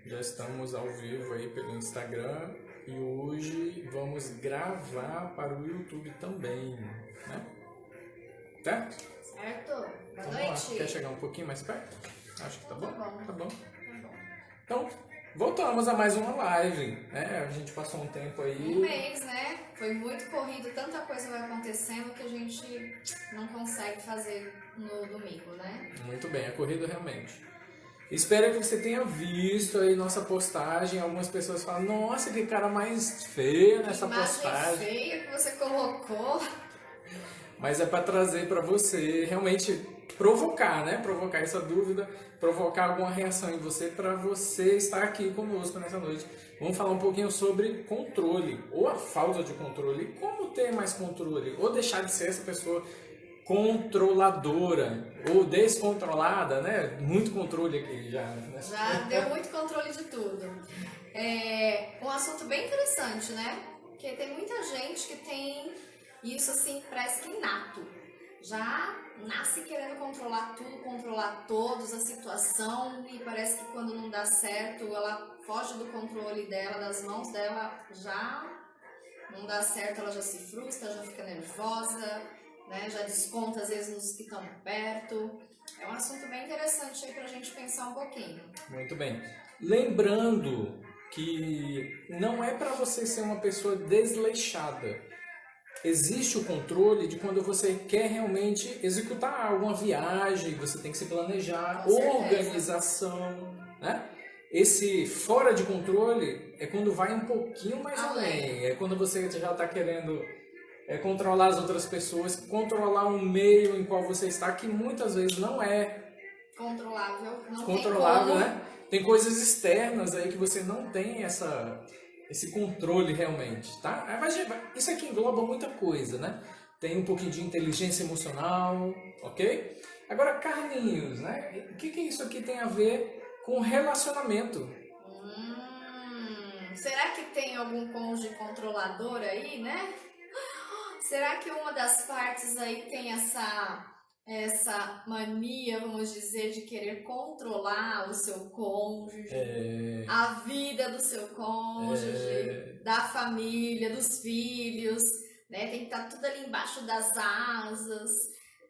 Já estamos ao vivo aí pelo Instagram e hoje vamos gravar para o YouTube também, né? Certo? Certo? Boa Vamos lá. noite. Quer chegar um pouquinho mais perto? Acho que tá bom? Tá bom. Tá bom. Então, voltamos a mais uma live, né? A gente passou um tempo aí. Um mês, né? Foi muito corrido, tanta coisa vai acontecendo que a gente não consegue fazer no domingo, né? Muito bem, é corrido realmente. Espero que você tenha visto aí nossa postagem. Algumas pessoas falam, nossa, que cara mais feio nessa Imagem postagem. feia que você colocou. Mas é para trazer para você realmente provocar, né? Provocar essa dúvida, provocar alguma reação em você para você estar aqui conosco nessa noite. Vamos falar um pouquinho sobre controle, ou a falta de controle, como ter mais controle, ou deixar de ser essa pessoa controladora ou descontrolada, né? Muito controle aqui já. Né? Já deu muito controle de tudo. É um assunto bem interessante, né? Porque tem muita gente que tem isso assim, parece que inato. Já nasce querendo controlar tudo, controlar todos, a situação, e parece que quando não dá certo, ela foge do controle dela, das mãos dela, já não dá certo, ela já se frustra, já fica nervosa, né? Já desconta às vezes nos que estão perto. É um assunto bem interessante aí pra gente pensar um pouquinho. Muito bem. Lembrando que não é para você ser uma pessoa desleixada. Existe o controle de quando você quer realmente executar alguma viagem, você tem que se planejar, organização, né? Esse fora de controle é quando vai um pouquinho mais além. É quando você já está querendo controlar as outras pessoas, controlar um meio em qual você está, que muitas vezes não é controlável, não controlável, tem como. né? Tem coisas externas aí que você não tem esse controle realmente, tá? Mas isso aqui engloba muita coisa, né? Tem um pouquinho de inteligência emocional, ok? Agora, Carlinhos, né? O que isso aqui tem a ver com relacionamento? Será que tem algum cônjuge controlador aí, né? Será que uma das partes aí tem essa mania, vamos dizer, de querer controlar o seu cônjuge, a vida do seu cônjuge, da família, dos filhos, né? Tem que estar tudo ali embaixo das asas.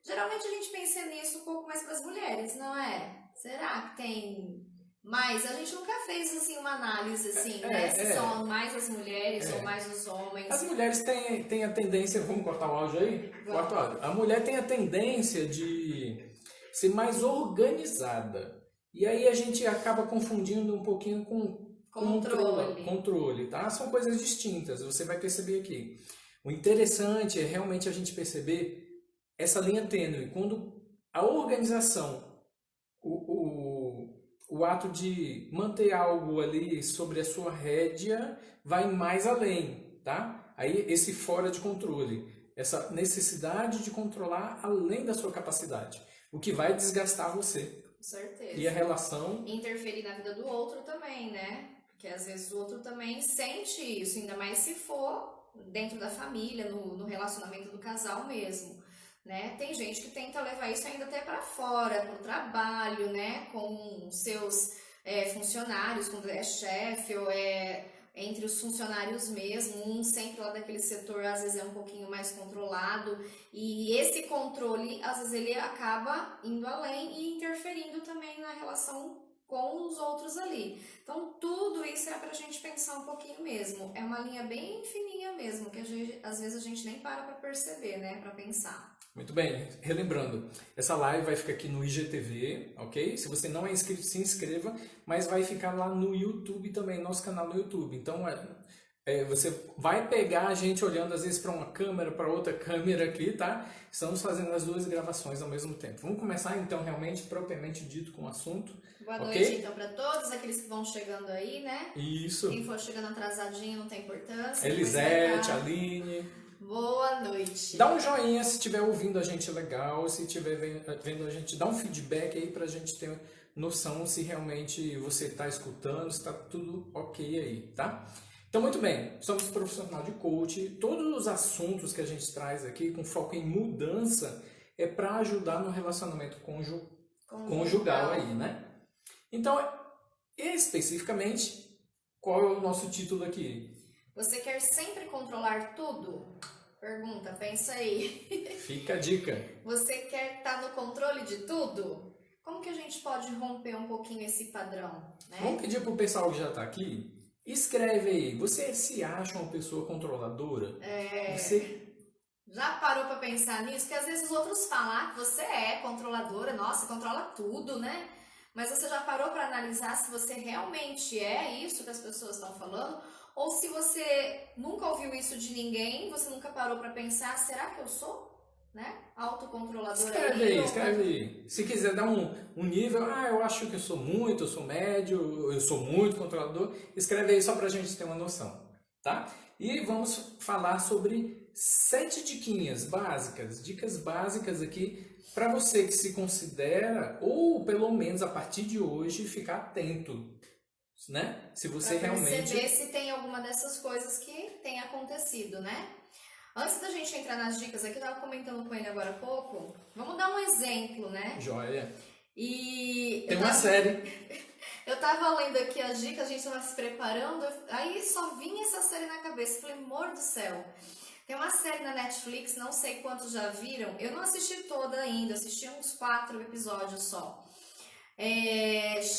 Geralmente a gente pensa nisso um pouco mais para as mulheres, não é? Será que tem mais? A gente nunca fez assim uma análise assim, né? Se são mais as mulheres ou mais os homens. As mulheres têm a tendência, vamos cortar o áudio aí? Corta o áudio. A mulher tem a tendência de ser mais organizada. E aí a gente acaba confundindo um pouquinho com controle, tá? São coisas distintas, você vai perceber aqui. O interessante é realmente a gente perceber essa linha tênue. Quando a organização, o ato de manter algo ali sobre a sua rédea vai mais além, tá? Aí esse fora de controle, essa necessidade de controlar além da sua capacidade, o que vai desgastar você. Com certeza. E a relação... interferir na vida do outro também, né? Porque às vezes o outro também sente isso, ainda mais se for dentro da família, no relacionamento do casal mesmo. Né? Tem gente que tenta levar isso ainda até para fora, para o trabalho, né? Com seus funcionários, quando é chefe ou entre os funcionários mesmo, um sempre lá daquele setor às vezes é um pouquinho mais controlado, e esse controle às vezes ele acaba indo além e interferindo também na relação com os outros ali. Então tudo isso é pra gente pensar um pouquinho mesmo, é uma linha bem fininha mesmo, que às vezes a gente nem para perceber, né, pra pensar. Muito bem, relembrando, essa live vai ficar aqui no IGTV, ok? Se você não é inscrito, se inscreva, mas vai ficar lá no YouTube também, nosso canal no YouTube. Então, você vai pegar a gente olhando às vezes para uma câmera, para outra câmera aqui, tá? Estamos fazendo as duas gravações ao mesmo tempo. Vamos começar então realmente, propriamente dito, com o assunto. Boa noite então para todos aqueles que vão chegando aí, né? Isso. Quem for chegando atrasadinho não tem importância. Elisete, Aline... Boa noite. Dá um joinha se estiver ouvindo a gente legal, se estiver vendo a gente, dá um feedback aí pra gente ter noção se realmente você está escutando, se está tudo ok aí, tá? Então, muito bem, somos profissional de coach, todos os assuntos que a gente traz aqui com foco em mudança é para ajudar no relacionamento conjugal aí, né? Então, Especificamente, qual é o nosso título aqui? Você quer sempre controlar tudo? Pergunta, pensa aí. Fica a dica. Você quer estar no controle de tudo? Como que a gente pode romper um pouquinho esse padrão, né? Vamos pedir pro pessoal que já está aqui, escreve aí, você se acha uma pessoa controladora? Você... Já parou para pensar nisso? Que às vezes os outros falam que você é controladora, nossa, controla tudo, né? Mas você já parou para analisar se você realmente é isso que as pessoas estão falando? Ou se você nunca ouviu isso de ninguém, você nunca parou para pensar, será que eu sou, né, autocontroladora? Escreve aí. Se quiser dar um nível, eu acho que eu sou muito, eu sou médio, eu sou muito controlador, escreve aí só pra gente ter uma noção, tá? E vamos falar sobre 7 dicas básicas aqui para você que se considera, ou pelo menos a partir de hoje, ficar atento, né? Se você pra realmente... perceber se tem alguma dessas coisas que tem acontecido, né? Antes da gente entrar nas dicas aqui, eu tava comentando com ele agora há pouco, vamos dar um exemplo, né? Joia. E tem uma série... Eu tava lendo aqui as dicas, a gente tava se preparando, aí só vinha essa série na cabeça, falei, amor do céu. Tem uma série na Netflix, não sei quantos já viram, eu não assisti toda ainda, assisti uns 4 episódios só.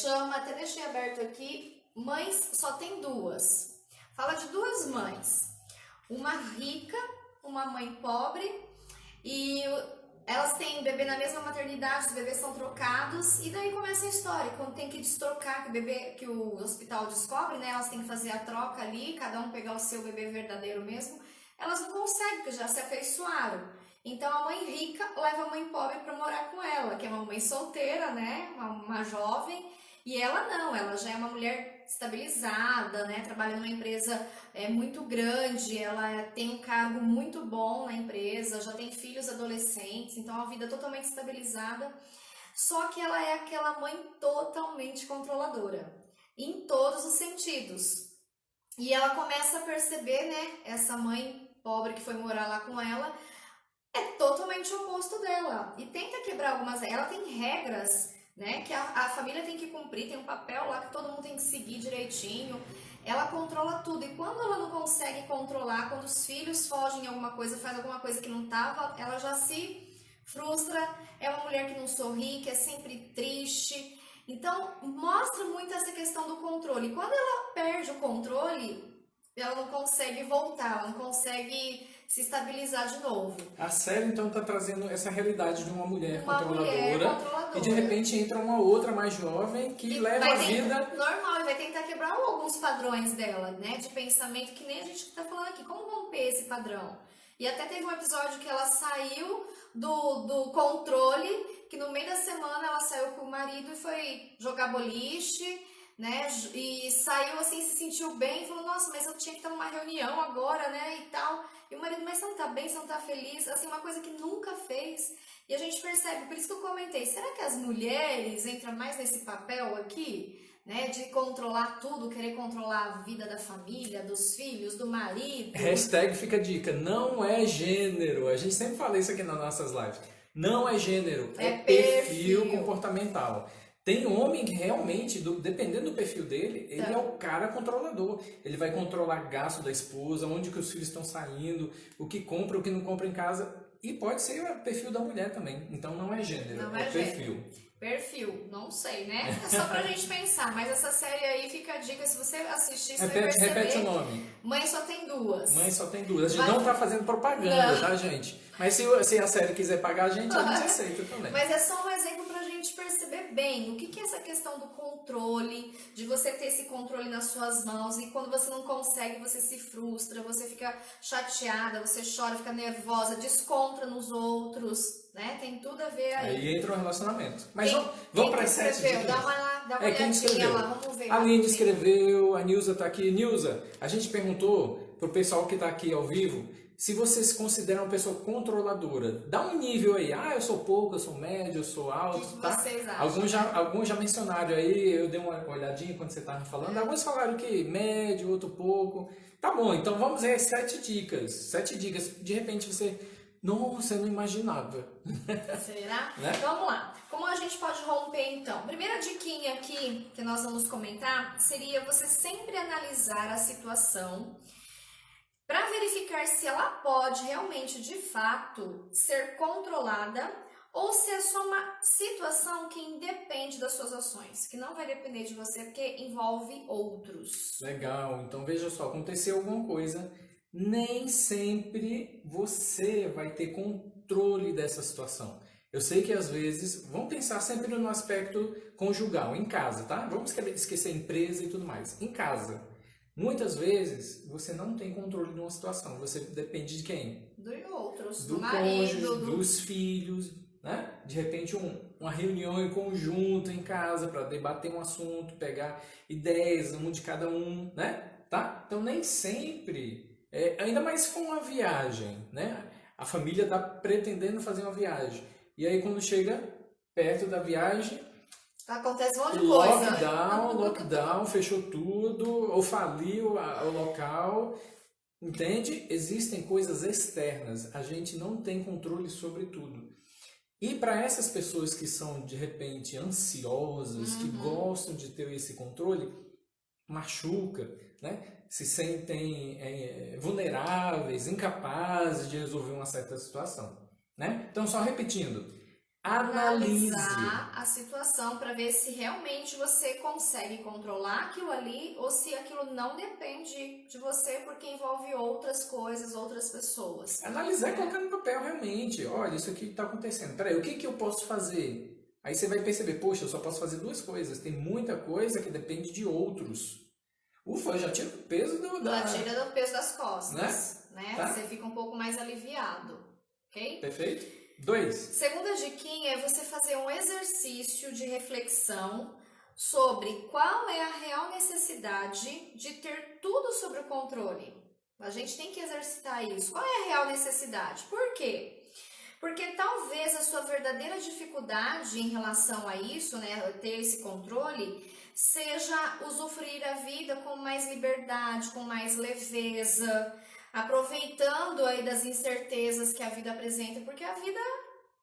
Chama, até deixei aberto aqui, Mães Só Tem Duas. Fala de 2 mães, uma rica, uma mãe pobre, e elas têm bebê na mesma maternidade, os bebês são trocados, e daí começa a história, quando tem que destrocar, que o hospital descobre, né, elas têm que fazer a troca ali, cada um pegar o seu bebê verdadeiro mesmo, elas não conseguem, porque já se afeiçoaram. Então a mãe rica leva a mãe pobre para morar com ela, que é uma mãe solteira, né, uma jovem, e ela não, ela já é uma mulher estabilizada, né, trabalha numa empresa muito grande, ela tem um cargo muito bom na empresa, já tem filhos adolescentes, então a vida é totalmente estabilizada, só que ela é aquela mãe totalmente controladora, em todos os sentidos. E ela começa a perceber, né, essa mãe pobre que foi morar lá com ela, é totalmente o oposto dela, e tenta quebrar algumas, ela tem regras, né, que a família tem que cumprir, tem um papel lá que todo mundo tem que seguir direitinho, ela controla tudo, e quando ela não consegue controlar, quando os filhos fogem em alguma coisa, faz alguma coisa que não tava, ela já se frustra, é uma mulher que não sorri, que é sempre triste, então mostra muito essa questão do controle, e quando ela perde o controle, ela não consegue voltar, ela não consegue se estabilizar de novo. A série então está trazendo essa realidade de uma mulher controladora e de repente entra uma outra mais jovem que leva a vida normal e vai tentar quebrar alguns padrões dela, né, de pensamento, que nem a gente está falando aqui, como romper esse padrão. E até teve um episódio que ela saiu do controle, que no meio da semana ela saiu com o marido e foi jogar boliche, né, e saiu assim, se sentiu bem, falou, nossa, mas eu tinha que estar numa reunião agora, né, e tal, e o marido, mas você não tá bem, você não tá feliz, assim, uma coisa que nunca fez, e a gente percebe, por isso que eu comentei, será que as mulheres entram mais nesse papel aqui, né, de controlar tudo, querer controlar a vida da família, dos filhos, do marido? Hashtag fica a dica, não é gênero, a gente sempre fala isso aqui nas nossas lives, não é gênero, é perfil comportamental. Tem homem que realmente, dependendo do perfil dele, ele é o cara controlador. Ele vai controlar gasto da esposa, onde que os filhos estão saindo, o que compra, o que não compra em casa. E pode ser o perfil da mulher também. Então não é gênero, é perfil. Perfil, não sei, né? É só pra gente pensar. Mas essa série aí fica a dica, se você assistir, você vai perceber. Repete o nome. Mãe Só Tem Duas. Mãe Só Tem Duas. A gente não tá fazendo propaganda, tá, gente? Mas se a série quiser pagar a gente aceita também. Mas é só um exemplo pra gente perceber bem o que é essa questão do controle, de você ter esse controle nas suas mãos, e quando você não consegue, você se frustra, você fica chateada, você chora, fica nervosa, desconta nos outros, né? Tem tudo a ver aí. Aí entra o relacionamento. Mas vamos para as 7 dicas. Dá uma olhadinha lá, vamos ver. A Lindy escreveu, a Nilza tá aqui. Nilza, a gente perguntou pro pessoal que tá aqui ao vivo, se você se considera uma pessoa controladora, dá um nível aí. Eu sou pouco, eu sou médio, eu sou alto, o que tá? vocês acham? Alguns já mencionaram aí, eu dei uma olhadinha quando você estava falando. Alguns falaram que médio, outro pouco. Tá bom, então vamos ver as 7 dicas. 7 dicas. De repente você Nossa, eu não imaginava. Será? Né? Vamos lá. Como a gente pode romper então? Primeira diquinha aqui que nós vamos comentar seria você sempre analisar a situação para verificar se ela pode realmente, de fato, ser controlada ou se é só uma situação que independe das suas ações, que não vai depender de você porque envolve outros. Legal, então veja só, aconteceu alguma coisa, nem sempre você vai ter controle dessa situação. Eu sei que às vezes, vamos pensar sempre no aspecto conjugal, em casa, tá? Vamos esquecer empresa e tudo mais. Em casa, muitas vezes você não tem controle de uma situação, você depende de quem? Dos outros, Do do cônjuge, marido, dos filhos, né? De repente uma reunião em conjunto em casa para debater um assunto, pegar ideias, um de cada um, né? Tá? Então nem sempre, ainda mais se for uma viagem, né? A família está pretendendo fazer uma viagem. E aí quando chega perto da viagem, acontece um monte de coisa. lockdown, fechou tudo, ou faliu o local. Entende? Existem coisas externas, a gente não tem controle sobre tudo. E para essas pessoas que são de repente ansiosas, que gostam de ter esse controle, machuca, né? Se sentem vulneráveis, incapazes de resolver uma certa situação, né? Então, só repetindo, analise. Analisar a situação para ver se realmente você consegue controlar aquilo ali ou se aquilo não depende de você porque envolve outras coisas, outras pessoas. Analisar e colocar no papel realmente. Olha, isso aqui está acontecendo. Peraí, o que eu posso fazer? Aí você vai perceber, poxa, eu só posso fazer duas coisas. Tem muita coisa que depende de outros. Ufa, eu já tiro o peso Já tira do peso das costas, né? Tá? Você fica um pouco mais aliviado, ok? Perfeito? 2. Segunda diquinha é você fazer um exercício de reflexão sobre qual é a real necessidade de ter tudo sob o controle. A gente tem que exercitar isso. Qual é a real necessidade? Por quê? Porque talvez a sua verdadeira dificuldade em relação a isso, né, ter esse controle, seja usufruir a vida com mais liberdade, com mais leveza, aproveitando aí das incertezas que a vida apresenta, porque a vida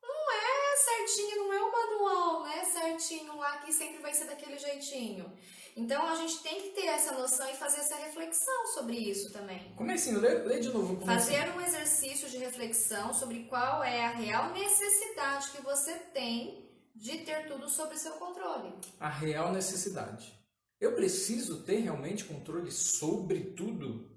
não é certinho, não é um manual, né, certinho lá que sempre vai ser daquele jeitinho. Então a gente tem que ter essa noção e fazer essa reflexão sobre isso também. Comecinho, lê de novo. Fazer um exercício de reflexão sobre qual é a real necessidade que você tem de ter tudo sob seu controle. A real necessidade. Eu preciso ter realmente controle sobre tudo?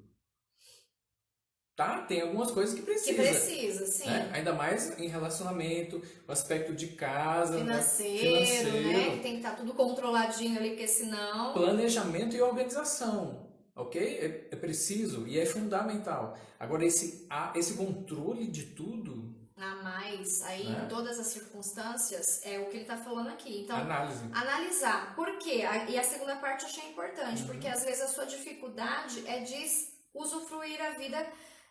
Tá? Tem algumas coisas que precisa. Que precisa, sim. Né? Ainda mais em relacionamento, o aspecto de casa, Financeiro, né? Tem que estar tudo controladinho ali, porque senão... Planejamento e organização, ok? É preciso e é fundamental. Agora, esse controle de tudo... A mais, aí né? Em todas as circunstâncias, é o que ele está falando aqui. Então, analisar. Por quê? E a segunda parte eu achei importante, porque às vezes a sua dificuldade é de usufruir a vida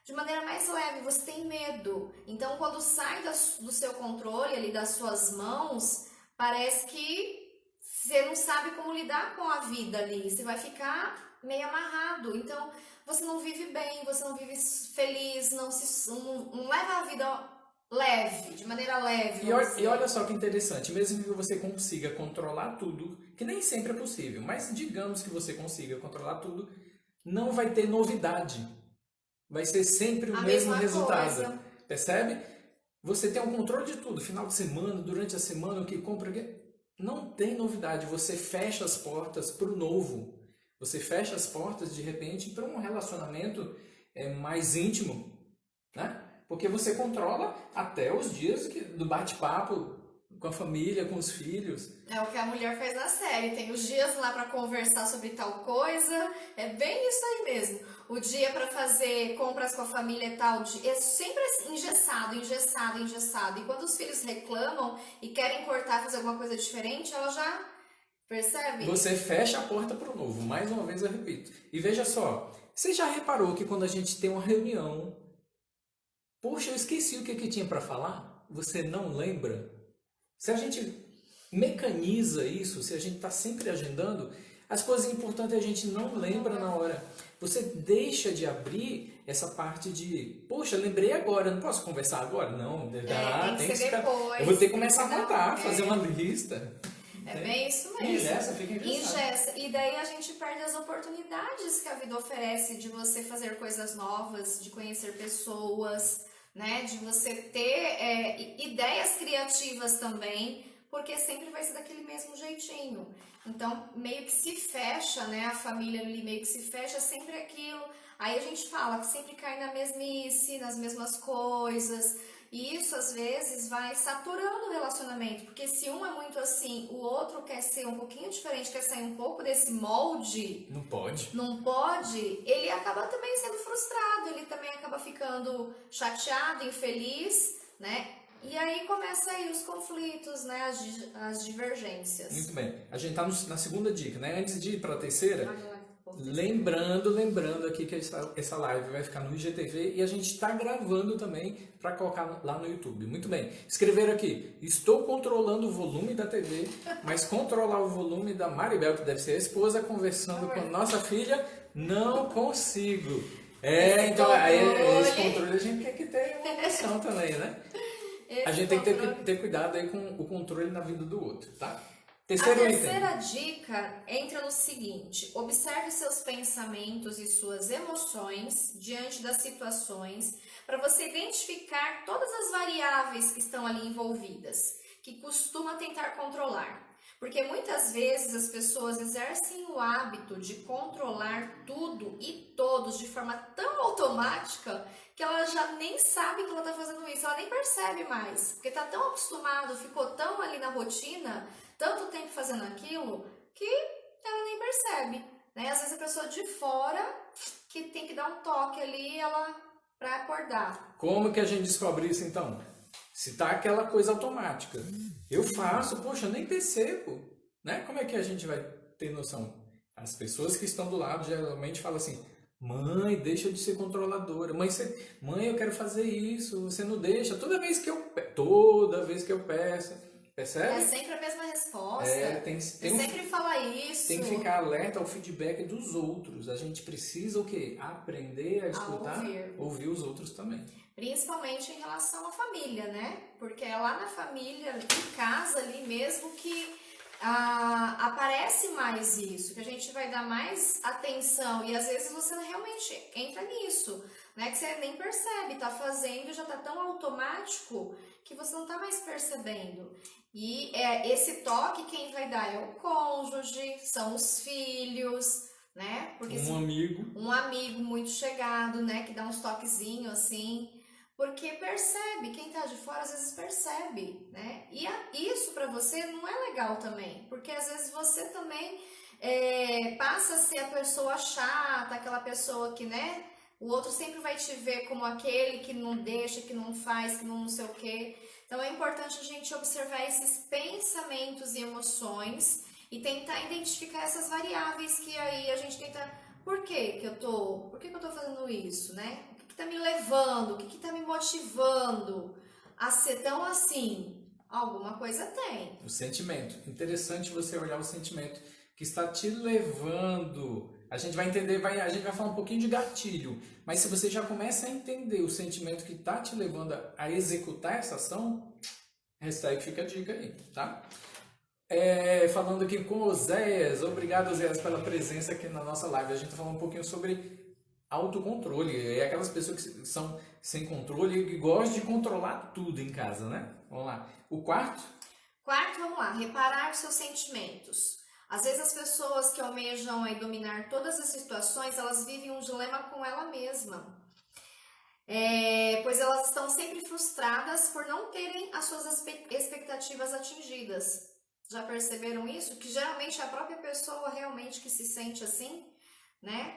de maneira mais leve, você tem medo. Então, quando sai do seu controle, ali das suas mãos, parece que você não sabe como lidar com a vida ali. Você vai ficar meio amarrado. Então, você não vive bem, você não vive feliz, não leva a vida leve, de maneira leve. E olha só que interessante, mesmo que você consiga controlar tudo, que nem sempre é possível, mas digamos que você consiga controlar tudo, não vai ter novidade. Vai ser sempre o mesmo resultado. Coisa. Percebe? Você tem um controle de tudo. Final de semana, durante a semana, o que compra... Não tem novidade. Você fecha as portas para o novo. Você fecha as portas, de repente, para um relacionamento mais íntimo. Né? Porque você controla até os dias do bate-papo com a família, com os filhos. É o que a mulher faz na série. Tem os dias lá para conversar sobre tal coisa. É bem isso aí mesmo. O dia para fazer compras com a família e tal. É sempre engessado. E quando os filhos reclamam e querem cortar, fazer alguma coisa diferente, ela já percebe. Você fecha a porta para o novo. Mais uma vez eu repito. E veja só. Você já reparou que quando a gente tem uma reunião... Poxa, eu esqueci o que tinha para falar. Você não lembra? Se a gente mecaniza isso, se a gente está sempre agendando, As coisas importantes a gente não lembra na hora. Você deixa de abrir essa parte de, poxa, lembrei agora, não posso conversar agora? Não, tem que ser depois. Eu vou ter que começar a anotar, fazer uma lista. É bem isso mesmo. Ingessa, fica engessado. Ingessa. E daí a gente perde as oportunidades que a vida oferece de você fazer coisas novas, de conhecer pessoas, né? De você ter ideias criativas também, porque sempre vai ser daquele mesmo jeitinho. Então, meio que se fecha, né? A família ali meio que se fecha, sempre aquilo. Aí a gente fala que sempre cai na mesmice, nas mesmas coisas. E isso, às vezes, vai saturando o relacionamento. Porque se um é muito assim, o outro quer ser um pouquinho diferente, quer sair um pouco desse molde... Não pode. Não pode, ele acaba também sendo frustrado, ele também acaba ficando chateado, infeliz, né? E aí começa aí os conflitos, né? As divergências. Muito bem. A gente tá na segunda dica, né? Antes de ir para a terceira, lembrando aqui que essa live vai ficar no IGTV e a gente está gravando também para colocar lá no YouTube. Muito bem. Escreveram aqui, estou controlando o volume da TV, mas controlar o volume da Maribel, que deve ser a esposa, conversando com nossa filha, não consigo. Então esse controle a gente tem que ter uma noção também, né? A gente tem que ter cuidado aí com o controle na vida do outro, tá? A terceira dica entra no seguinte: observe seus pensamentos e suas emoções diante das situações para você identificar todas as variáveis que estão ali envolvidas, que costuma tentar controlar. Porque muitas vezes as pessoas exercem o hábito de controlar tudo e todos de forma tão automática que ela já nem sabe que ela está fazendo isso, ela nem percebe mais, porque está tão acostumado, ficou tão ali na rotina, tanto tempo fazendo aquilo, que ela nem percebe, né? Às vezes a pessoa de fora que tem que dar um toque ali para acordar. Como que a gente descobre isso então? Se tá aquela coisa automática. Eu faço, poxa, eu nem percebo, né? Como é que a gente vai ter noção? As pessoas que estão do lado geralmente falam assim: mãe, deixa de ser controladora. Mãe, eu quero fazer isso, você não deixa. Toda vez que eu peço, percebe? É sempre a mesma resposta. Sempre fala isso. Tem que ficar alerta ao feedback dos outros. A gente precisa o quê? Aprender a escutar, ouvir os outros também. Principalmente em relação à família, né? Porque é lá na família, em casa ali mesmo que aparece mais isso, que a gente vai dar mais atenção e às vezes você realmente entra nisso, né? Que você nem percebe, tá fazendo e já tá tão automático que você não tá mais percebendo. E esse toque quem vai dar é o cônjuge, são os filhos, né? Porque um amigo muito chegado, né? Que dá uns toquezinhos assim. Porque percebe, quem tá de fora às vezes percebe, né? E isso pra você não é legal também, porque às vezes você também passa a ser a pessoa chata, aquela pessoa que, né? O outro sempre vai te ver como aquele que não deixa, que não faz, que não sei o quê. Então é importante a gente observar esses pensamentos e emoções e tentar identificar essas variáveis que aí a gente tenta... Por que eu tô fazendo isso, né? O que tá me levando? O que tá me motivando a ser tão assim? Alguma coisa tem. O sentimento. Interessante você olhar o sentimento que está te levando. A gente vai entender, a gente vai falar um pouquinho de gatilho, mas se você já começa a entender o sentimento que está te levando a executar essa ação, hashtag fica a dica aí, tá? Falando aqui com o Oséias, obrigado Oséias pela presença aqui na nossa live. A gente está falando um pouquinho sobre autocontrole, aquelas pessoas que são sem controle e que gostam de controlar tudo em casa, né? Vamos lá. O quarto? Quarto, vamos lá, reparar seus sentimentos. Às vezes as pessoas que almejam dominar todas as situações, elas vivem um dilema com ela mesma. Pois elas estão sempre frustradas por não terem as suas expectativas atingidas. Já perceberam isso? Que geralmente é a própria pessoa realmente que se sente assim, né?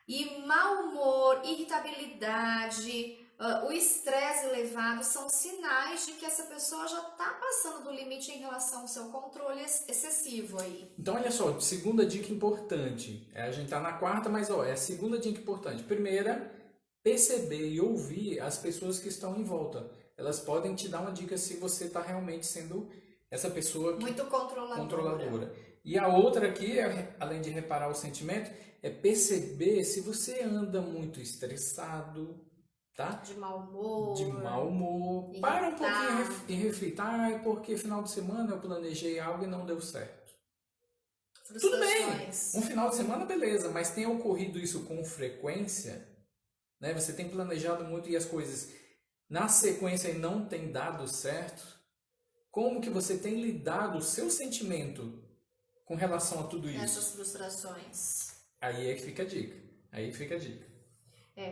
E mau humor, irritabilidade, o estresse elevado são sinais de que essa pessoa já está passando do limite em relação ao seu controle excessivo aí. Então, olha só, segunda dica importante. A gente tá na quarta, mas é a segunda dica importante. Primeira, perceber e ouvir as pessoas que estão em volta. Elas podem te dar uma dica se você está realmente sendo essa pessoa muito controladora. E a outra aqui, além de reparar o sentimento, é perceber se você anda muito estressado, tá? De mau humor. De mau humor. Irritado. Para um pouquinho e reflita, é porque final de semana eu planejei algo e não deu certo. Tudo bem, um final de semana beleza, mas tem ocorrido isso com frequência, né? Você tem planejado muito e as coisas na sequência e não tem dado certo. Como que você tem lidado o seu sentimento com relação a tudo isso? Essas frustrações. Aí é que fica a dica. Aí fica a dica.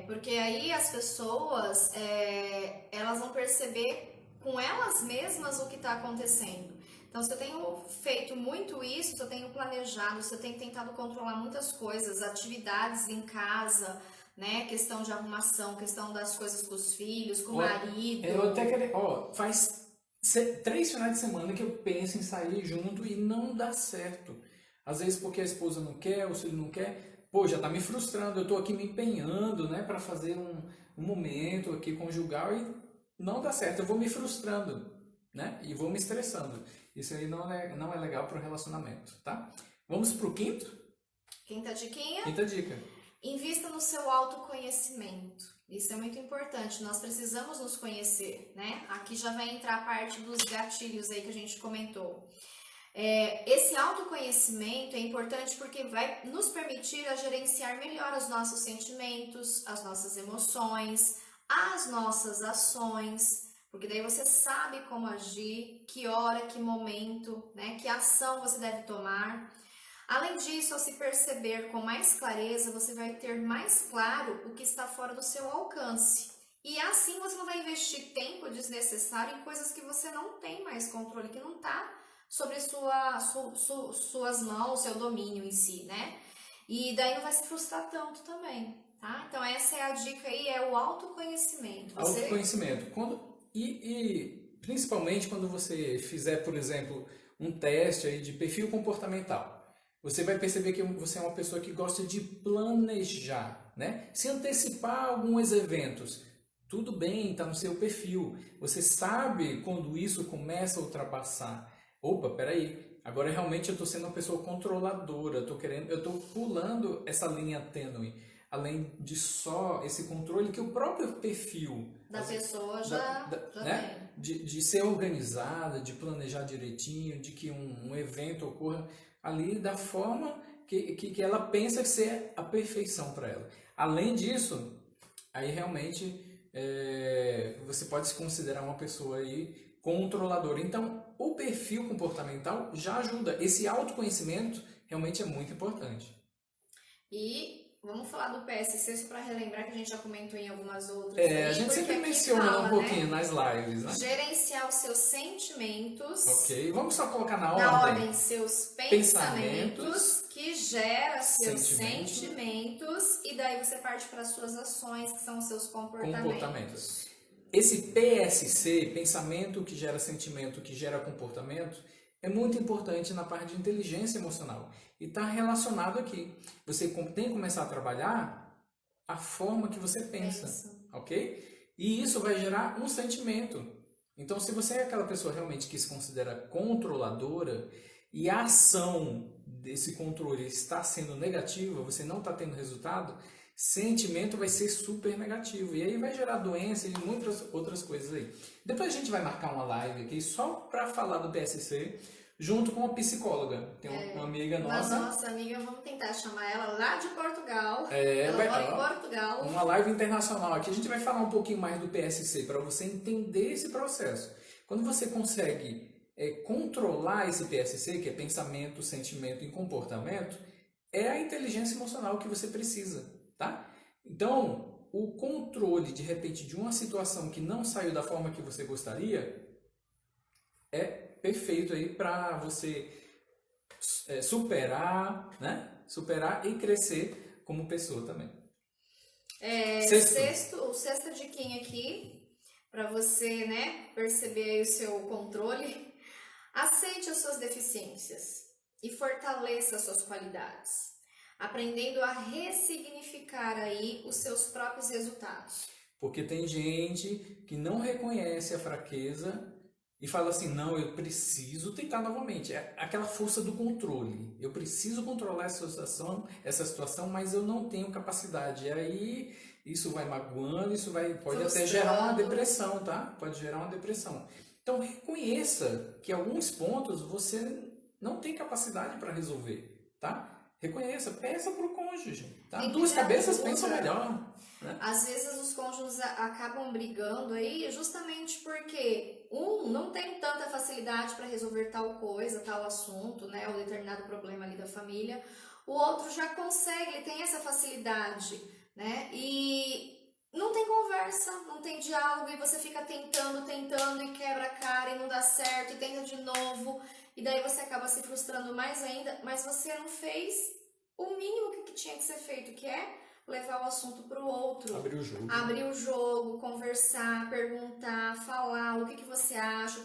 Porque aí as pessoas, elas vão perceber com elas mesmas o que está acontecendo. Então, se eu tenho feito muito isso, se eu tenho planejado, se eu tenho tentado controlar muitas coisas, atividades em casa, né? Questão de arrumação, questão das coisas com os filhos, com o marido. Eu até quero, faz 3 finais de semana que eu penso em sair junto e não dá certo. Às vezes porque a esposa não quer, o filho não quer. Pô, já tá me frustrando, eu tô aqui me empenhando, né, para fazer um momento aqui conjugal e não dá certo. Eu vou me frustrando, né, e vou me estressando. Isso aí não é legal para o relacionamento, tá? Vamos pro quinto? Quinta diquinha? Quinta dica. Invista no seu autoconhecimento. Isso é muito importante, nós precisamos nos conhecer, né? Aqui já vai entrar a parte dos gatilhos aí que a gente comentou. Esse autoconhecimento é importante porque vai nos permitir a gerenciar melhor os nossos sentimentos, as nossas emoções, as nossas ações, porque daí você sabe como agir, que hora, que momento, né? Que ação você deve tomar. Além disso, ao se perceber com mais clareza, você vai ter mais claro o que está fora do seu alcance. E assim você não vai investir tempo desnecessário em coisas que você não tem mais controle, que não está sobre suas mãos, seu domínio em si, né? E daí não vai se frustrar tanto também, tá? Então essa é a dica aí, é o autoconhecimento. Autoconhecimento. E principalmente quando você fizer, por exemplo, um teste aí de perfil comportamental. Você vai perceber que você é uma pessoa que gosta de planejar, né? Se antecipar a alguns eventos. Tudo bem, está no seu perfil. Você sabe quando isso começa a ultrapassar. Opa, peraí, agora realmente eu estou sendo uma pessoa controladora, eu estou pulando essa linha tênue. Além de só esse controle que o próprio perfil da pessoa já né? tem. De ser organizada, de planejar direitinho, de que um evento ocorra ali da forma que ela pensa ser a perfeição para ela. Além disso, aí realmente você pode se considerar uma pessoa aí controladora. Então, o perfil comportamental já ajuda. Esse autoconhecimento realmente é muito importante. E vamos falar do PSC só para relembrar que a gente já comentou em algumas outras. A gente sempre menciona um pouquinho, né, nas lives, né? Gerenciar os seus sentimentos. Ok, vamos só colocar na ordem seus pensamentos que gera seus sentimentos e daí você parte para as suas ações, que são os seus comportamentos. Esse PSC, pensamento que gera sentimento, que gera comportamento, é muito importante na parte de inteligência emocional. E está relacionado aqui. Você tem que começar a trabalhar a forma que você pensa. Ok? E isso vai gerar um sentimento. Então, se você é aquela pessoa realmente que se considera controladora e a ação desse controle está sendo negativa, você não está tendo resultado, sentimento vai ser super negativo. E aí vai gerar doença e muitas outras coisas aí. Depois a gente vai marcar uma live aqui só para falar do PSC, junto com uma psicóloga. Tem uma amiga nossa. Nossa amiga, vamos tentar chamar ela lá de Portugal. Ela mora em Portugal. Uma live internacional aqui. A gente vai falar um pouquinho mais do PSC para você entender esse processo. Quando você consegue controlar esse PSC, que é pensamento, sentimento e comportamento, é a inteligência emocional que você precisa. Tá? Então, o controle, de repente, de uma situação que não saiu da forma que você gostaria, é perfeito aí para você superar, né? Superar e crescer como pessoa também. Sexta diquinha aqui, para você, né, perceber aí o seu controle. Aceite as suas deficiências e fortaleça as suas qualidades, aprendendo a ressignificar aí os seus próprios resultados. Porque tem gente que não reconhece a fraqueza e fala assim, não, eu preciso tentar novamente. É aquela força do controle. Eu preciso controlar essa situação, mas eu não tenho capacidade. E aí isso vai magoando, pode até gerar uma Frustrando. depressão, tá? Pode gerar uma depressão. Então reconheça que alguns pontos você não tem capacidade para resolver, tá? Reconheça, peça para o cônjuge, tá? Tem que Duas pedir cabeças ajuda. pensam melhor, né? Às vezes os cônjuges acabam brigando aí justamente porque um não tem tanta facilidade para resolver tal coisa, tal assunto, né, ou determinado problema ali da família. O outro já consegue, ele tem essa facilidade, né? E não tem conversa, não tem diálogo e você fica tentando e quebra a cara e não dá certo e tenta de novo e daí você acaba se frustrando mais ainda, mas você não fez o mínimo que tinha que ser feito, que é levar o assunto para o outro. Abrir o jogo, conversar, perguntar, falar o que você acha,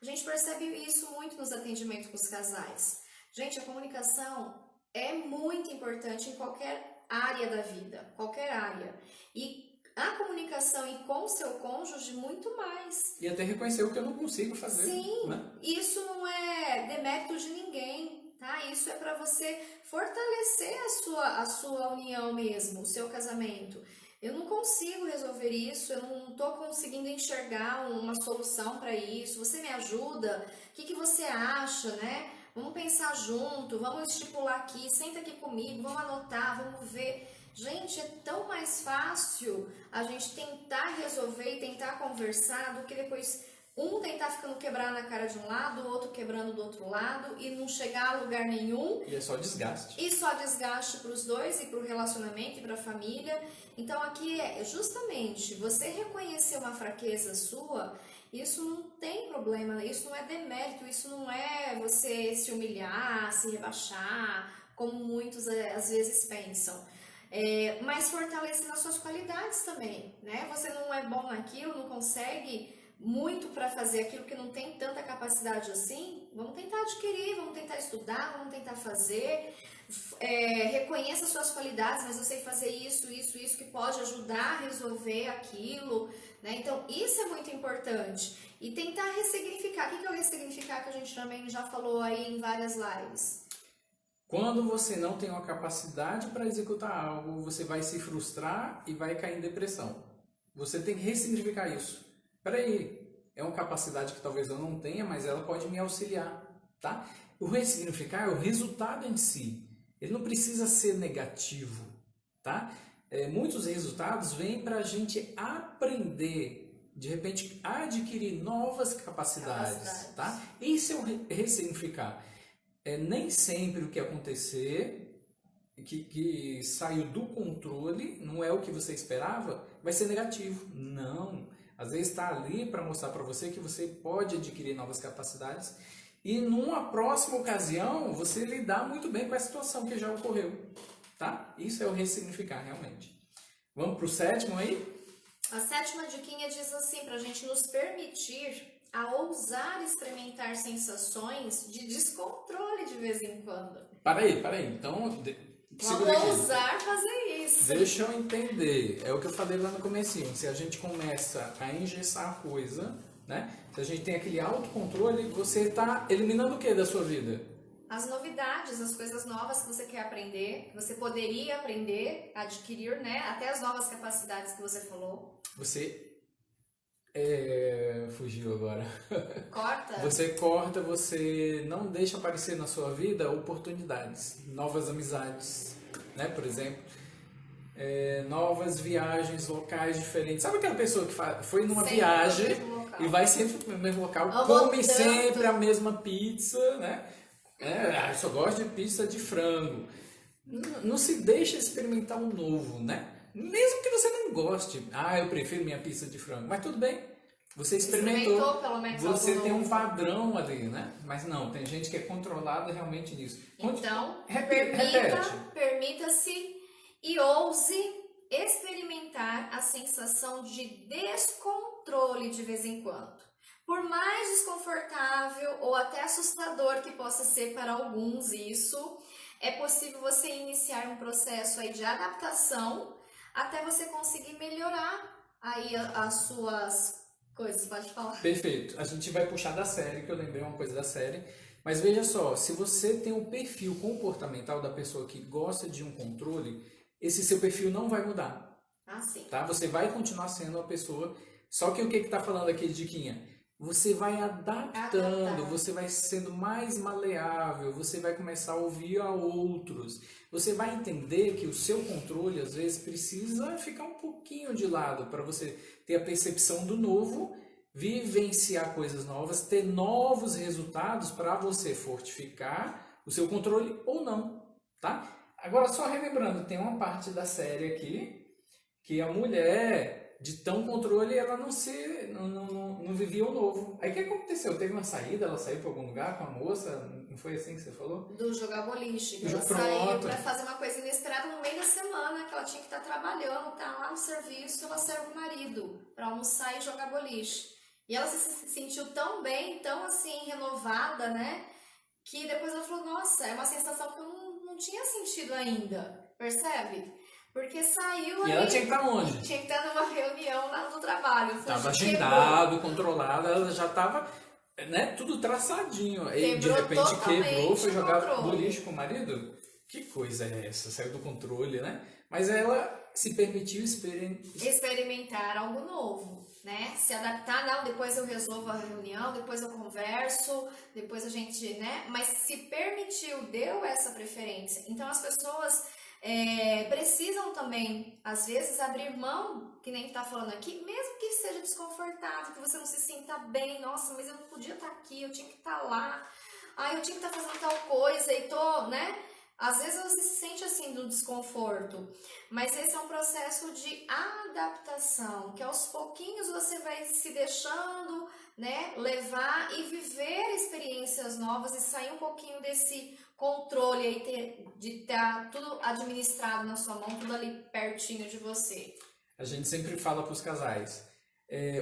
A gente percebe isso muito nos atendimentos com os casais. Gente, a comunicação é muito importante em qualquer área da vida, qualquer área. E a comunicação e com o seu cônjuge, muito mais. E até reconhecer o que eu não consigo fazer. Sim, né? isso não é demérito de ninguém, tá? Isso é para você fortalecer a sua união mesmo, o seu casamento. Eu não consigo resolver isso, eu não tô conseguindo enxergar uma solução para isso. Você me ajuda? O que você acha, né? Vamos pensar junto, vamos estipular aqui, senta aqui comigo, vamos anotar, vamos ver. Gente, é tão mais fácil a gente tentar resolver e tentar conversar do que depois um tentar ficando quebrar na cara de um lado, o outro quebrando do outro lado e não chegar a lugar nenhum. E é só desgaste. E só desgaste para os dois e para o relacionamento e para a família. Então aqui é justamente você reconhecer uma fraqueza sua, isso não tem problema, isso não é demérito, isso não é você se humilhar, se rebaixar, como muitos às vezes pensam. Mas fortalecendo as suas qualidades também, né? Você não é bom naquilo, não consegue muito para fazer aquilo que não tem tanta capacidade assim, vamos tentar adquirir, vamos tentar estudar, vamos tentar fazer, reconheça suas qualidades, mas eu sei fazer isso, que pode ajudar a resolver aquilo, né? Então isso é muito importante e tentar ressignificar. O que é o ressignificar que a gente também já falou aí em várias lives? Quando você não tem uma capacidade para executar algo, você vai se frustrar e vai cair em depressão. Você tem que ressignificar isso. Peraí, é uma capacidade que talvez eu não tenha, mas ela pode me auxiliar, tá? O ressignificar é o resultado em si. Ele não precisa ser negativo, tá? Muitos resultados vêm para a gente aprender, de repente adquirir novas capacidades, tá? Isso é o ressignificar. Nem sempre o que acontecer, que saiu do controle, não é o que você esperava, vai ser negativo. Não. Às vezes está ali para mostrar para você que você pode adquirir novas capacidades e numa próxima ocasião você lidar muito bem com a situação que já ocorreu, tá? Isso é o ressignificar realmente. Vamos para o sétimo aí? A sétima diquinha diz assim, para a gente nos permitir a ousar experimentar sensações de descontrole de vez em quando. Para aí. Então, vamos ousar fazer isso. Deixa eu entender. É o que eu falei lá no comecinho. Se a gente começa a engessar a coisa, né? Se a gente tem aquele autocontrole, você está eliminando o que da sua vida? As novidades, as coisas novas que você quer aprender, que você poderia aprender, adquirir, né? Até as novas capacidades que você falou. Você fugiu agora. Corta? Você corta, você não deixa aparecer na sua vida oportunidades, novas amizades, né? Por exemplo, novas viagens, locais diferentes. Sabe aquela pessoa que foi numa viagem e vai sempre no mesmo local, come sempre a mesma pizza, né? Eu só gosto de pizza de frango. Não se deixa experimentar um novo, né? Mesmo que você não goste. Eu prefiro minha pizza de frango. Mas tudo bem. Você experimentou pelo menos você tem um padrão ali, né? Mas não, tem gente que é controlada realmente nisso. Então, repete. Permita-se e ouse experimentar a sensação de descontrole de vez em quando. Por mais desconfortável ou até assustador que possa ser para alguns isso, é possível você iniciar um processo aí de adaptação até você conseguir melhorar aí as suas coisas, pode falar. Perfeito. A gente vai puxar da série, que eu lembrei uma coisa da série. Mas veja só, se você tem o perfil comportamental da pessoa que gosta de um controle, esse seu perfil não vai mudar, Ah, sim. tá? Você vai continuar sendo uma pessoa. Só que o que está falando aqui, Diquinha? Você vai adaptando, você vai sendo mais maleável, você vai começar a ouvir a outros. Você vai entender que o seu controle, às vezes, precisa ficar um pouquinho de lado para você ter a percepção do novo, vivenciar coisas novas, ter novos resultados para você fortificar o seu controle ou não, tá? Agora, só relembrando, tem uma parte da série aqui que a mulher, de tão controle, ela não vivia o novo. Aí o que aconteceu? Teve uma saída, ela saiu para algum lugar com a moça, não foi assim que você falou? Do jogar boliche. Do Ela pronto. saiu pra fazer uma coisa inesperada no meio da semana, que ela tinha que estar trabalhando, tá lá no serviço, ela saiu com o marido pra almoçar e jogar boliche. E ela se sentiu tão bem, tão assim, renovada, né? Que depois ela falou, nossa, é uma sensação que eu não tinha sentido ainda, percebe? Porque saiu ali... E ela tinha que estar onde? Tinha que estar numa reunião lá no trabalho. Estava agendado, controlado, ela já estava, né, tudo traçadinho. Aí de repente quebrou, foi jogar boliche com o marido? Que coisa é essa? Saiu do controle, né? Mas ela se permitiu experimentar algo novo, né? Se adaptar, não, depois eu resolvo a reunião, depois eu converso, depois a gente, né? Mas se permitiu, deu essa preferência. Então as pessoas precisam também, às vezes, abrir mão, que nem tá falando aqui, mesmo que seja desconfortável, que você não se sinta bem, nossa, mas eu não podia estar aqui, eu tinha que estar lá, eu tinha que estar fazendo tal coisa e tô, né? Às vezes você se sente assim no desconforto, mas esse é um processo de adaptação, que aos pouquinhos você vai se deixando, né, levar e viver experiências novas e sair um pouquinho desse controle aí de ter tudo administrado na sua mão, tudo ali pertinho de você. A gente sempre fala para os casais,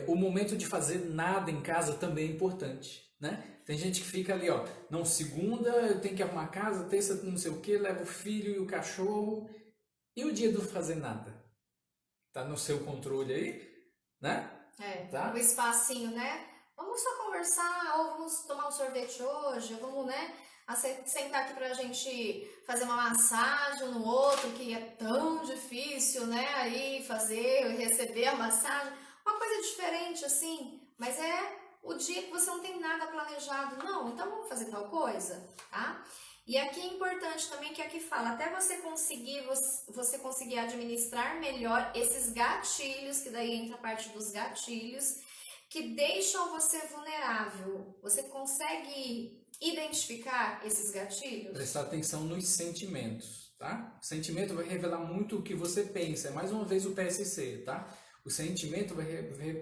o momento de fazer nada em casa também é importante, né? Tem gente que fica ali, ó, não, segunda eu tenho que arrumar a casa, terça não sei o que, leva o filho e o cachorro. E o dia do fazer nada? Tá no seu controle aí, né? Tá? O espacinho, né? Vamos só conversar, ou vamos tomar um sorvete hoje, vamos, né? Sentar aqui pra gente fazer uma massagem um no outro, que é tão difícil, né? Aí fazer, receber a massagem. Uma coisa diferente, assim, mas o dia que você não tem nada planejado. Não, então vamos fazer tal coisa, tá? E aqui é importante também que aqui fala, até você conseguir administrar melhor esses gatilhos, que daí entra a parte dos gatilhos, que deixam você vulnerável. Você consegue identificar esses gatilhos? Prestar atenção nos sentimentos, tá? O sentimento vai revelar muito o que você pensa. É mais uma vez o PSC, tá? O sentimento vai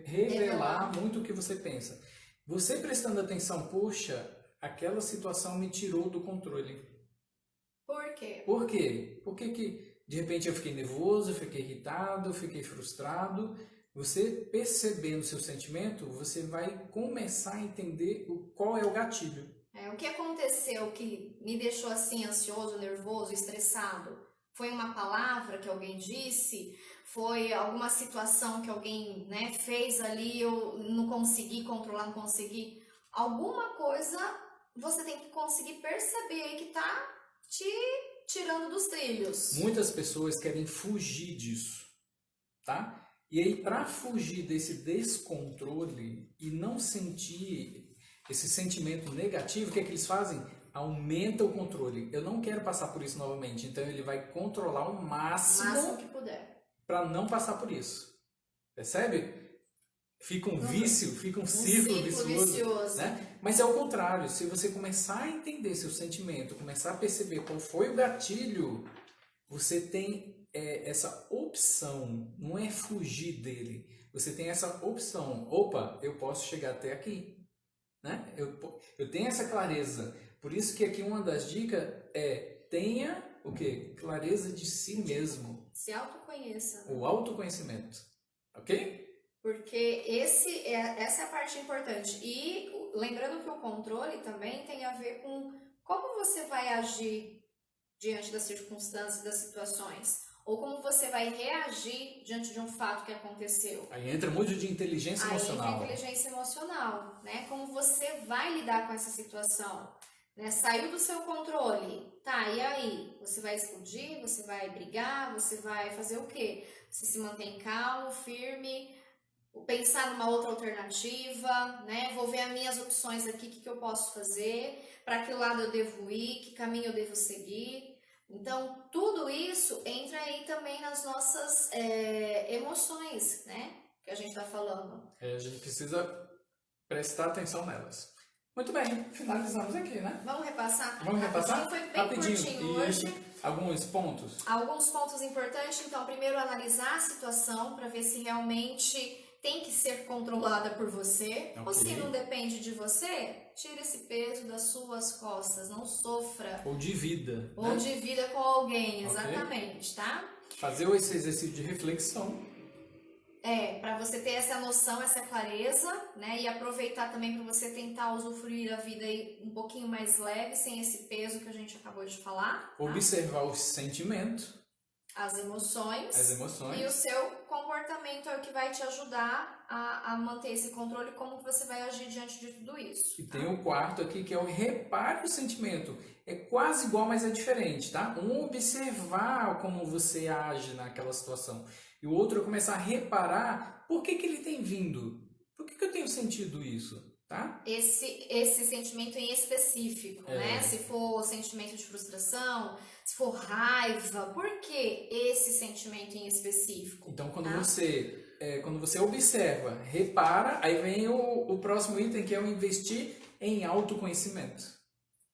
revelar muito o que você pensa. Você prestando atenção, poxa, aquela situação me tirou do controle. Por quê? Por quê? Porque que de repente eu fiquei nervoso, eu fiquei irritado, eu fiquei frustrado. Você percebendo seu sentimento, você vai começar a entender qual é o gatilho. O que aconteceu que me deixou assim ansioso, nervoso, estressado? Foi uma palavra que alguém disse? Foi alguma situação que alguém, né, fez ali, eu não consegui controlar, não consegui? Alguma coisa você tem que conseguir perceber aí que tá te tirando dos trilhos. Muitas pessoas querem fugir disso, tá? E aí, para fugir desse descontrole e não sentir esse sentimento negativo, o que é que eles fazem? Aumenta o controle. Eu não quero passar por isso novamente, então ele vai controlar o máximo que puder para não passar por isso. Percebe? Fica um vício, fica um círculo vicioso, né? Mas é o contrário, se você começar a entender seu sentimento, começar a perceber qual foi o gatilho, você tem essa opção, não é fugir dele, você tem essa opção, opa, eu posso chegar até aqui, né? Eu tenho essa clareza, por isso que aqui uma das dicas tenha o quê? Clareza de si mesmo. Se autoconheça. O autoconhecimento, ok? Porque essa é a parte importante. E lembrando que o controle também tem a ver com como você vai agir diante das circunstâncias, das situações. ou como você vai reagir diante de um fato que aconteceu. Aí entra muito de inteligência emocional. Aí entra inteligência emocional, né? Como você vai lidar com essa situação, né? Saiu do seu controle, tá, e aí? Você vai explodir, você vai brigar, você vai fazer o quê? Você se mantém calmo, firme, pensar numa outra alternativa, né? Vou ver as minhas opções aqui, o que eu posso fazer, para que lado eu devo ir, que caminho eu devo seguir. Então, tudo isso entra aí também nas nossas emoções, né? Que a gente está falando. A gente precisa prestar atenção nelas. Muito bem, finalizamos aqui, né? Vamos repassar? Vamos repassar? Foi bem curtinho hoje. Alguns pontos? Alguns pontos importantes. Então, primeiro, analisar a situação para ver se realmente tem que ser controlada por você. Okay. Ou se não depende de você, tira esse peso das suas costas, não sofra. Ou divida. Ou né? divida com alguém, exatamente, Okay. tá? Fazer esse exercício de reflexão. Para você ter essa noção, essa clareza, né? E aproveitar também para você tentar usufruir a vida aí um pouquinho mais leve, sem esse peso que a gente acabou de falar. Tá? Observar os sentimentos. As emoções. E o seu comportamento é o que vai te ajudar a manter esse controle, como que você vai agir diante de tudo isso. E tem o quarto aqui, que é o repare o sentimento. É quase igual, mas é diferente, tá? Um observar como você age naquela situação. E o outro é começar a reparar por que ele tem vindo. Por que eu tenho sentido isso, tá? Esse sentimento em específico, né? Se for sentimento de frustração, se for raiva, por que esse sentimento em específico? Então, quando você observa, repara, aí vem o próximo item, que é o investir em autoconhecimento.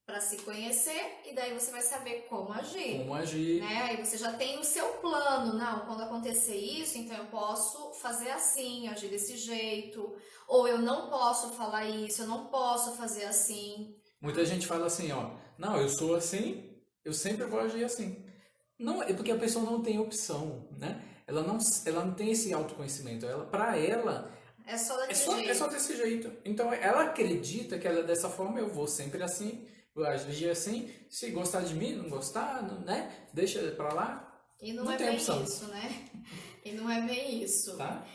Para se conhecer, e daí você vai saber como agir. Como agir. Né? Aí você já tem o seu plano. Não, quando acontecer isso, então eu posso fazer assim, agir desse jeito. Ou eu não posso falar isso, eu não posso fazer assim. Muita gente fala assim, ó, não, eu sou assim, eu sempre vou agir assim. Não, é porque a pessoa não tem opção, né? Ela não tem esse autoconhecimento. Para ela é só jeito. É só desse jeito. Então ela acredita que ela é dessa forma, eu vou sempre assim, vou agir assim. Se gostar de mim, não gostar, né? Deixa pra lá. E não é bem isso, né? E não é bem isso. Tá?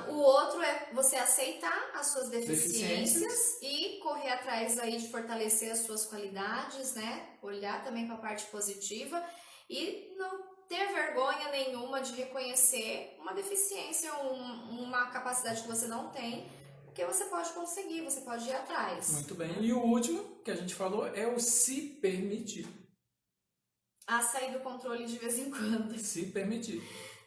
O outro é você aceitar as suas deficiências e correr atrás aí de fortalecer as suas qualidades, né? Olhar também para a parte positiva e não ter vergonha nenhuma de reconhecer uma deficiência, uma capacidade que você não tem, porque você pode conseguir, você pode ir atrás. Muito bem. E o último que a gente falou é o se permitir. A sair do controle de vez em quando. Se permitir.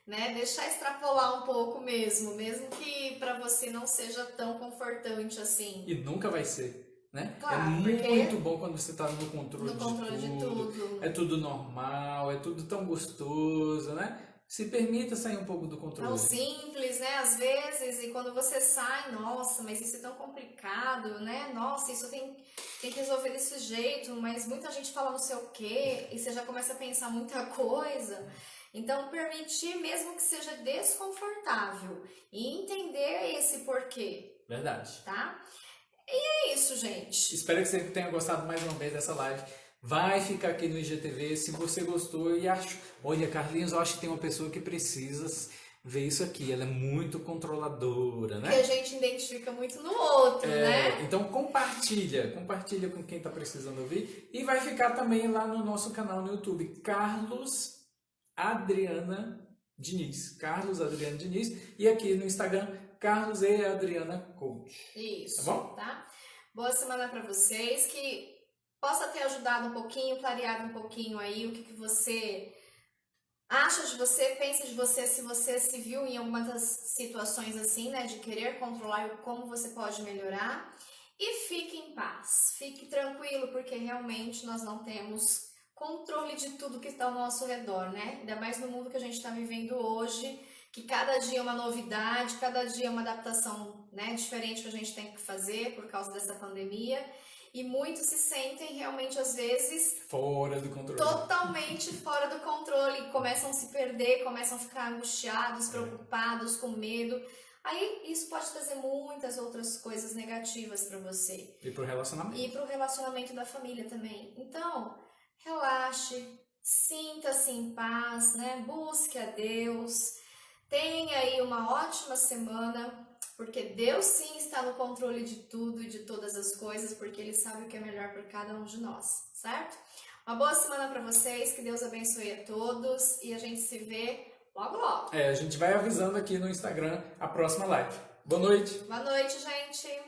Né? Deixar extrapolar um pouco mesmo que para você não seja tão confortante assim. E nunca vai ser, né? Claro, é muito bom quando você está no controle, de tudo. É tudo normal, é tudo tão gostoso, né? Se permita sair um pouco do controle. É o simples, né? Às vezes, e quando você sai, nossa, mas isso é tão complicado, né? Nossa, isso tem que resolver desse jeito, mas muita gente fala não sei o quê, e você já começa a pensar muita coisa. Então, permitir, mesmo que seja desconfortável, e entender esse porquê. Verdade. Tá? E é isso, gente. Espero que você tenha gostado mais uma vez dessa live. Vai ficar aqui no IGTV. Se você gostou e acha... Olha, Carlinhos, eu acho que tem uma pessoa que precisa ver isso aqui. Ela é muito controladora, né? Que a gente identifica muito no outro, né? Então compartilha com quem está precisando ouvir. E vai ficar também lá no nosso canal no YouTube, Carlos Adriana Diniz. E aqui no Instagram, Carlos e Adriana Coach. Isso. Tá bom? Tá? Boa semana para vocês. Que possa ter ajudado um pouquinho, clareado um pouquinho aí o que você acha de você, pensa de você, se você se viu em algumas das situações assim, né? De querer controlar e como você pode melhorar. E fique em paz. Fique tranquilo, porque realmente nós não temos controle de tudo que está ao nosso redor, né? Ainda mais no mundo que a gente está vivendo hoje, que cada dia é uma novidade, cada dia é uma adaptação, né, diferente que a gente tem que fazer por causa dessa pandemia. E muitos se sentem realmente, às vezes, fora do controle. Totalmente fora do controle. Começam a se perder, começam a ficar angustiados, preocupados, com medo. Aí isso pode trazer muitas outras coisas negativas para você. E para o relacionamento. E para o relacionamento da família também. Então, relaxe, sinta-se em paz, né? Busque a Deus. Tenha aí uma ótima semana, porque Deus sim está no controle de tudo e de todas as coisas, porque Ele sabe o que é melhor para cada um de nós, certo? Uma boa semana para vocês, que Deus abençoe a todos e a gente se vê logo logo. A gente vai avisando aqui no Instagram a próxima live. Boa noite! Boa noite, gente!